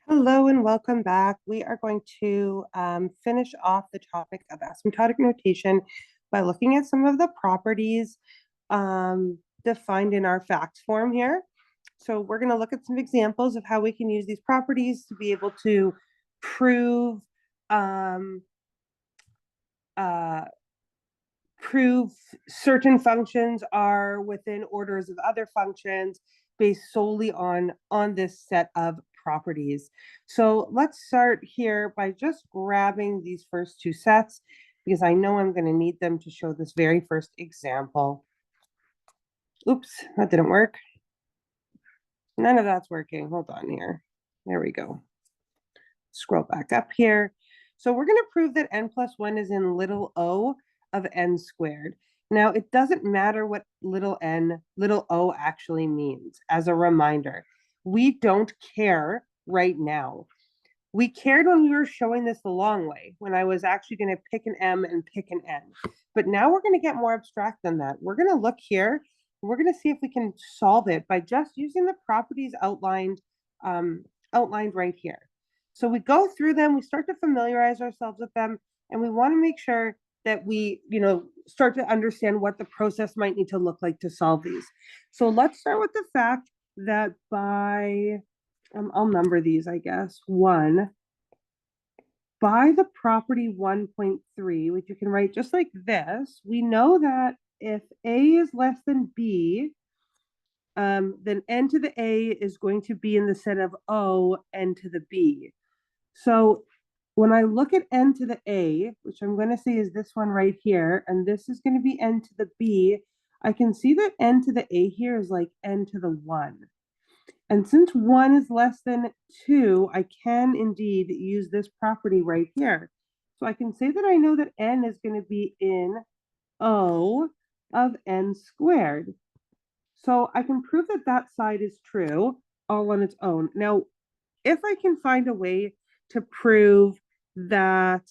Hello and welcome back. We are going to finish off the topic of asymptotic notation by looking at some of the properties defined in our facts form here. So we're going to look at some examples of how we can use these properties to be able to prove uh, prove certain functions are within orders of other functions based solely on this set of properties. So let's start here by just grabbing these first two sets because I know I'm going to need them to show this very first example. Oops, that didn't work. None of that's working. Hold on here. There we go. Scroll back up here. So we're going to prove that n plus 1 is in little o of n squared. Now, it doesn't matter what little o actually means. As a reminder, we don't care right now. We cared when we were showing this the long way, when I was actually going to pick an m and pick an n. But now we're going to get more abstract than that. We're going to look here. We're going to see if we can solve it by just using the properties outlined right here. So we go through them, we start to familiarize ourselves with them, and we want to make sure that we, start to understand what the process might need to look like to solve these. So let's start with the fact that by, I'll number these, I guess, 1, by the property 1.3, which you can write just like this, we know that if A is less than B, then n to the A is going to be in the set of O, n to the B. So when I look at n to the A, which I'm going to say is this one right here, and this is going to be n to the B, I can see that n to the A here is like n to the 1. And since 1 is less than 2, I can indeed use this property right here. So I can say that I know that n is going to be in O of n squared. So I can prove that that side is true all on its own. Now, if I can find a way to prove that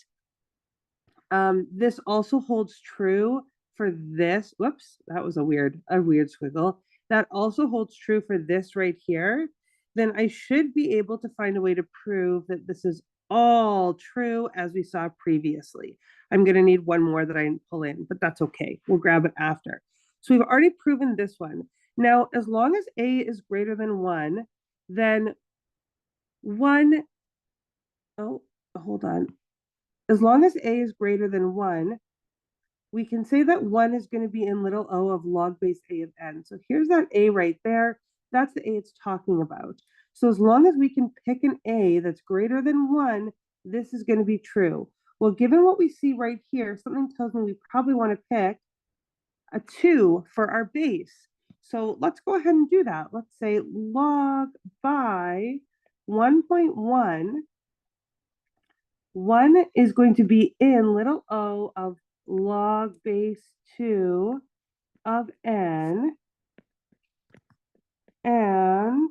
this also holds true for this, whoops, that was a weird squiggle. That also holds true for this right here, then I should be able to find a way to prove that this is all true as we saw previously. I'm going to need one more that I didn't pull in, but that's okay. We'll grab it after. So we've already proven this one. Now, as long as A is greater than 1, then 1, oh, hold on. As long as A is greater than 1, we can say that 1 is going to be in little o of log base A of n. So here's that A right there. That's the A it's talking about. So as long as we can pick an A that's greater than 1, this is going to be true. Well, given what we see right here, something tells me we probably want to pick a 2 for our base. So let's go ahead and do that. Let's say log by 1.1. 1 is going to be in little o of log base 2 of n, and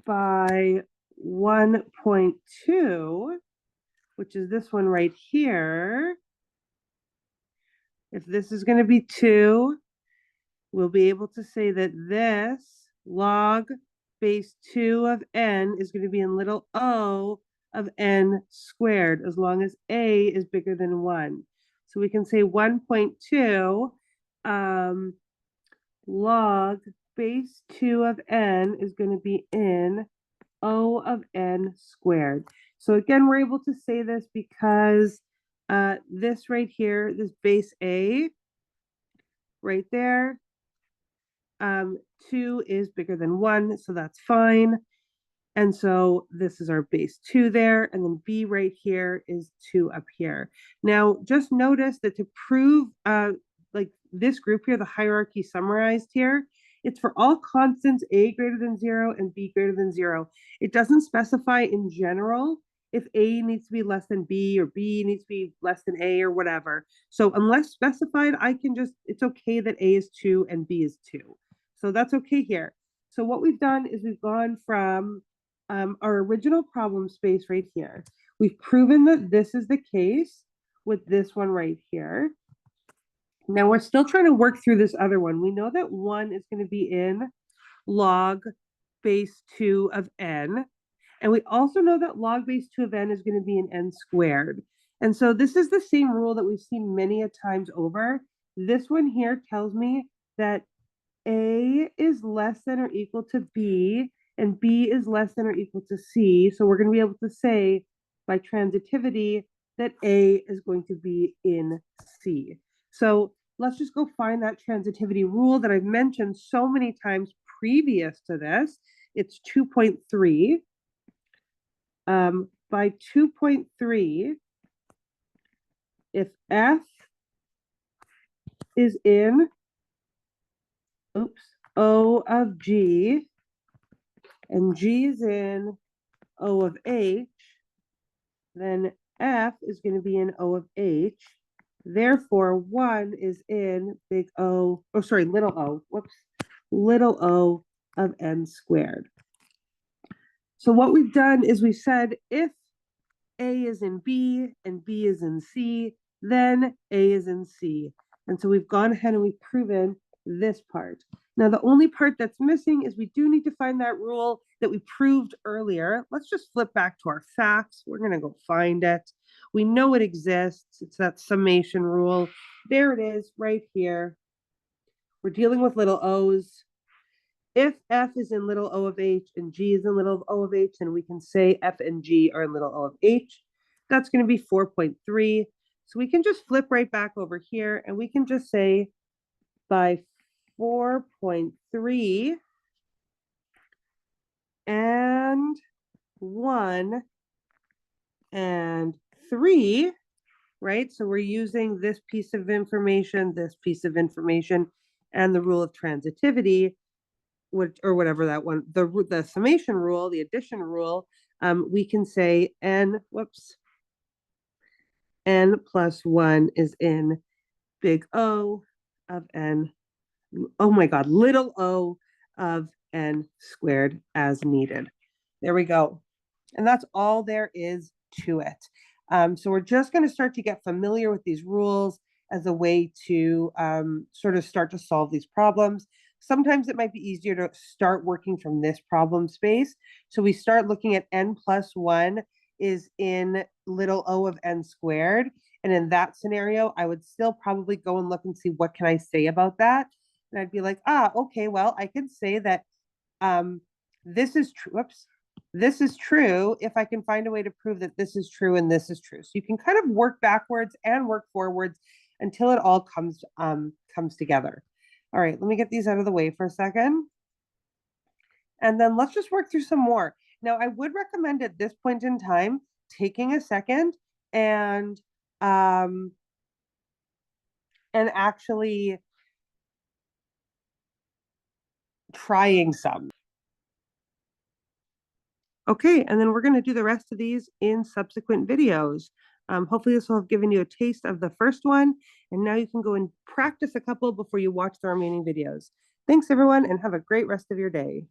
by 1.2, which is this one right here, if this is going to be 2, we'll be able to say that this log base 2 of n is going to be in little o of n squared, as long as A is bigger than 1. So we can say 1.2 log base 2 of n is going to be in O of n squared. So again, we're able to say this because this right here, this base A right there, 2 is bigger than 1, so that's fine. And so this is our base 2 there, and then B right here is 2 up here. Now, just notice that to prove like this group here, the hierarchy summarized here, it's for all constants A greater than 0 and B greater than 0. It doesn't specify in general if A needs to be less than B or B needs to be less than A or whatever. So unless specified, it's okay that A is 2 and B is 2. So that's okay here. So what we've done is we've gone from our original problem space right here. We've proven that this is the case with this one right here. Now we're still trying to work through this other one. We know that 1 is going to be in log base 2 of n. And we also know that log base 2 of n is going to be an n squared. And so this is the same rule that we've seen many a times over. This one here tells me that a is less than or equal to b, and b is less than or equal to c. So we're going to be able to say by transitivity that a is going to be in c. So let's just go find that transitivity rule that I've mentioned so many times previous to this. It's 2.3. By 2.3, if f is in O of G, and G is in O of H, then F is going to be in O of H. Therefore, 1 is in big O, oh, sorry, little o, little o of n squared. So what we've done is we said if A is in B and B is in C, then A is in C. And so we've gone ahead and we've proven this part. Now, the only part that's missing is we do need to find that rule that we proved earlier. Let's just flip back to our facts. We're going to go find it. We know it exists. It's that summation rule. There it is right here. We're dealing with little o's. If F is in little o of H and G is in little o of H, then we can say F and G are in little o of H. That's going to be 4.3. So we can just flip right back over here and we can just say by 4.3 and 1 and 3, right? So we're using this piece of information, and the rule of transitivity, or whatever that one, the summation rule, the addition rule, we can say n plus 1 is in big O of n, oh my God, little o of n squared as needed. There we go. And that's all there is to it. So we're just going to start to get familiar with these rules as a way to sort of start to solve these problems. Sometimes it might be easier to start working from this problem space. So we start looking at n plus 1 is in little o of n squared. And in that scenario, I would still probably go and look and see what can I say about that. And I'd be like, okay, well, I could say that this is true. This is true if I can find a way to prove that this is true and this is true. So you can kind of work backwards and work forwards until it all comes together. All right, let me get these out of the way for a second. And then let's just work through some more. Now, I would recommend at this point in time, taking a second and actually trying some. Okay, and then we're going to do the rest of these in subsequent videos. Hopefully this will have given you a taste of the first one, and now you can go and practice a couple before you watch the remaining videos. Thanks, everyone, and have a great rest of your day.